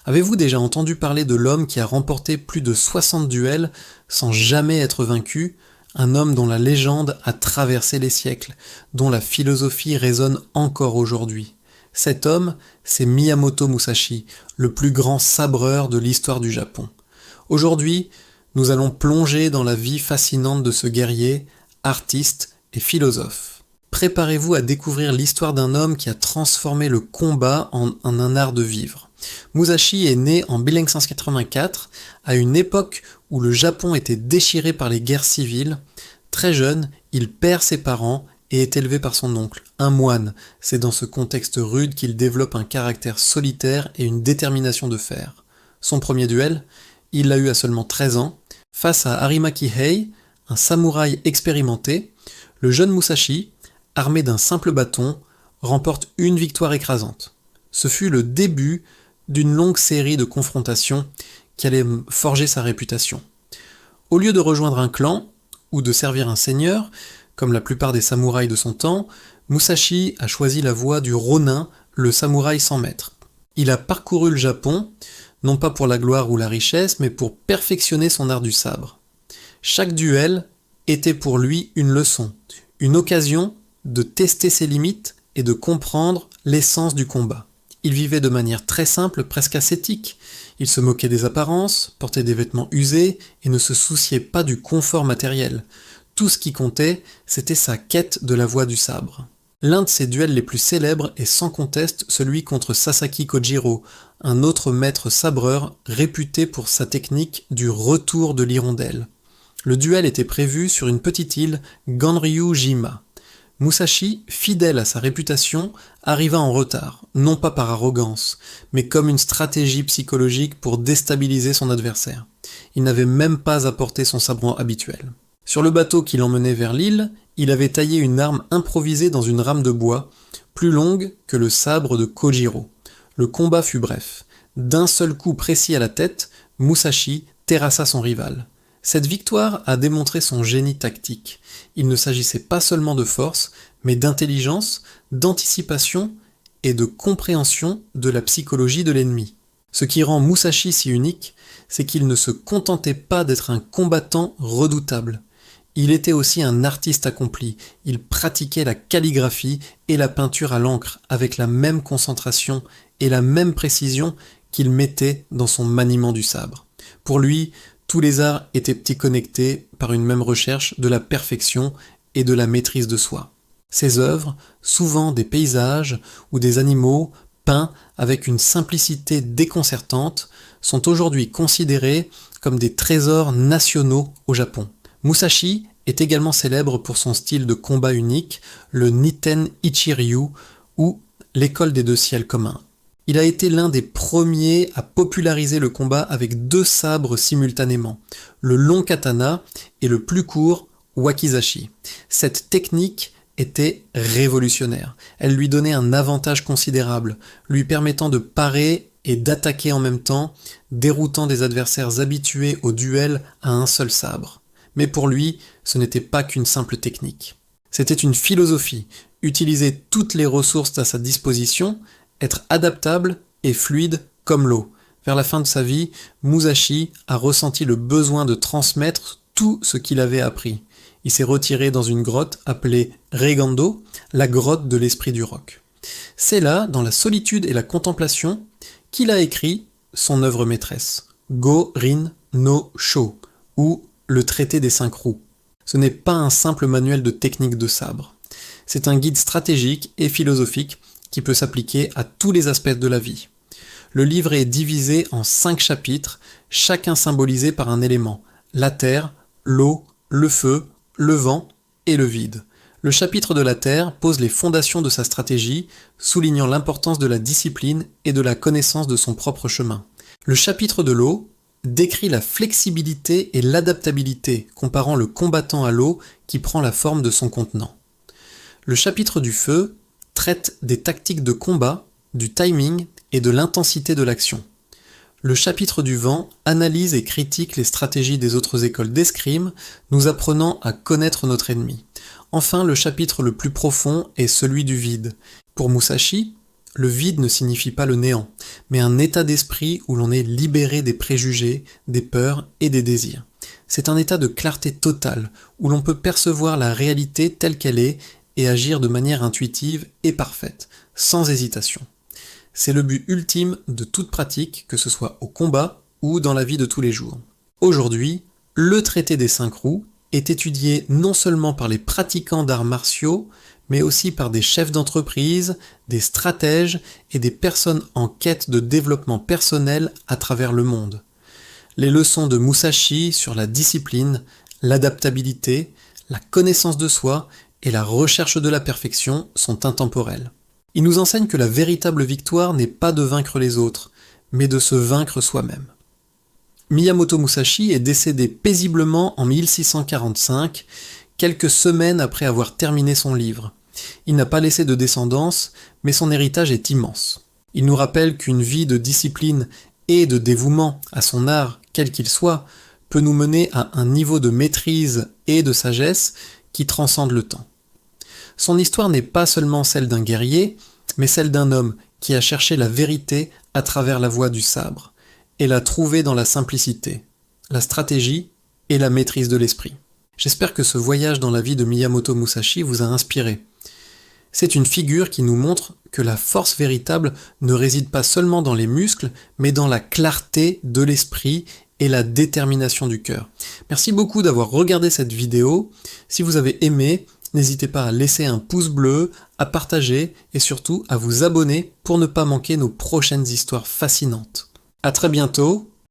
Avez-vous déjà entendu parler de l'homme qui a remporté plus de 60 duels sans jamais être vaincu, un homme dont la légende a traversé les siècles, dont la philosophie résonne encore aujourd'hui? Cet homme, c'est Miyamoto Musashi, le plus grand sabreur de l'histoire du Japon. Aujourd'hui, nous allons plonger dans la vie fascinante de ce guerrier, artiste et philosophe. Préparez-vous à découvrir l'histoire d'un homme qui a transformé le combat en un art de vivre. Musashi est né en 1584, à une époque où le Japon était déchiré par les guerres civiles. Très jeune, il perd ses parents et est élevé par son oncle, un moine. C'est dans ce contexte rude qu'il développe un caractère solitaire et une détermination de fer. Son premier duel, il l'a eu à seulement 13 ans. Face à Harimaki Hei, un samouraï expérimenté, le jeune Musashi, armé d'un simple bâton, remporte une victoire écrasante. Ce fut le début d'une longue série de confrontations qui allait forger sa réputation. Au lieu de rejoindre un clan ou de servir un seigneur, comme la plupart des samouraïs de son temps, Musashi a choisi la voie du Ronin, le samouraï sans maître. Il a parcouru le Japon, non pas pour la gloire ou la richesse, mais pour perfectionner son art du sabre. Chaque duel était pour lui une leçon, une occasion de tester ses limites et de comprendre l'essence du combat. Il vivait de manière très simple, presque ascétique. Il se moquait des apparences, portait des vêtements usés et ne se souciait pas du confort matériel. Tout ce qui comptait, c'était sa quête de la voie du sabre. L'un de ses duels les plus célèbres est sans conteste celui contre Sasaki Kojiro, un autre maître sabreur réputé pour sa technique du retour de l'hirondelle. Le duel était prévu sur une petite île, Ganryu-jima. Musashi, fidèle à sa réputation, arriva en retard, non pas par arrogance, mais comme une stratégie psychologique pour déstabiliser son adversaire. Il n'avait même pas apporté son sabre habituel. Sur le bateau qui l'emmenait vers l'île, il avait taillé une arme improvisée dans une rame de bois, plus longue que le sabre de Kojiro. Le combat fut bref. D'un seul coup précis à la tête, Musashi terrassa son rival. Cette victoire a démontré son génie tactique. Il ne s'agissait pas seulement de force, mais d'intelligence, d'anticipation et de compréhension de la psychologie de l'ennemi. Ce qui rend Musashi si unique, c'est qu'il ne se contentait pas d'être un combattant redoutable. Il était aussi un artiste accompli. Il pratiquait la calligraphie et la peinture à l'encre avec la même concentration et la même précision qu'il mettait dans son maniement du sabre. Pour lui, tous les arts étaient connectés par une même recherche de la perfection et de la maîtrise de soi. Ses œuvres, souvent des paysages ou des animaux peints avec une simplicité déconcertante, sont aujourd'hui considérés comme des trésors nationaux au Japon. Musashi est également célèbre pour son style de combat unique, le Nitten Ichi-ryu ou l'école des deux ciels communs. Il a été l'un des premiers à populariser le combat avec deux sabres simultanément, le long katana et le plus court wakizashi. Cette technique était révolutionnaire. Elle lui donnait un avantage considérable, lui permettant de parer et d'attaquer en même temps, déroutant des adversaires habitués au duel à un seul sabre. Mais pour lui, ce n'était pas qu'une simple technique. C'était une philosophie, utiliser toutes les ressources à sa disposition, être adaptable et fluide comme l'eau. Vers la fin de sa vie, Musashi a ressenti le besoin de transmettre tout ce qu'il avait appris. Il s'est retiré dans une grotte appelée Reigando, la grotte de l'esprit du roc. C'est là, dans la solitude et la contemplation, qu'il a écrit son œuvre maîtresse, Go-Rin no Sho, ou le traité des 5 roues. Ce n'est pas un simple manuel de technique de sabre. C'est un guide stratégique et philosophique qui peut s'appliquer à tous les aspects de la vie. Le livre est divisé en 5 chapitres, chacun symbolisé par un élément, la terre, l'eau, le feu, le vent et le vide. Le chapitre de la terre pose les fondations de sa stratégie, soulignant l'importance de la discipline et de la connaissance de son propre chemin. Le chapitre de l'eau décrit la flexibilité et l'adaptabilité, comparant le combattant à l'eau qui prend la forme de son contenant. Le chapitre du feu traite des tactiques de combat, du timing et de l'intensité de l'action. Le chapitre du vent analyse et critique les stratégies des autres écoles d'escrime, nous apprenant à connaître notre ennemi. Enfin, le chapitre le plus profond est celui du vide. Pour Musashi, le vide ne signifie pas le néant, mais un état d'esprit où l'on est libéré des préjugés, des peurs et des désirs. C'est un état de clarté totale, où l'on peut percevoir la réalité telle qu'elle est et agir de manière intuitive et parfaite, sans hésitation. C'est le but ultime de toute pratique, que ce soit au combat ou dans la vie de tous les jours. Aujourd'hui, le traité des 5 roues est étudié non seulement par les pratiquants d'arts martiaux, mais aussi par des chefs d'entreprise, des stratèges et des personnes en quête de développement personnel à travers le monde. Les leçons de Musashi sur la discipline, l'adaptabilité, la connaissance de soi et la recherche de la perfection sont intemporelles. Il nous enseigne que la véritable victoire n'est pas de vaincre les autres, mais de se vaincre soi-même. Miyamoto Musashi est décédé paisiblement en 1645, quelques semaines après avoir terminé son livre. Il n'a pas laissé de descendance, mais son héritage est immense. Il nous rappelle qu'une vie de discipline et de dévouement à son art, quel qu'il soit, peut nous mener à un niveau de maîtrise et de sagesse qui transcende le temps. Son histoire n'est pas seulement celle d'un guerrier, mais celle d'un homme qui a cherché la vérité à travers la voie du sabre, et l'a trouvée dans la simplicité, la stratégie et la maîtrise de l'esprit. J'espère que ce voyage dans la vie de Miyamoto Musashi vous a inspiré. C'est une figure qui nous montre que la force véritable ne réside pas seulement dans les muscles, mais dans la clarté de l'esprit et la détermination du cœur. Merci beaucoup d'avoir regardé cette vidéo. Si vous avez aimé, n'hésitez pas à laisser un pouce bleu, à partager et surtout à vous abonner pour ne pas manquer nos prochaines histoires fascinantes. À très bientôt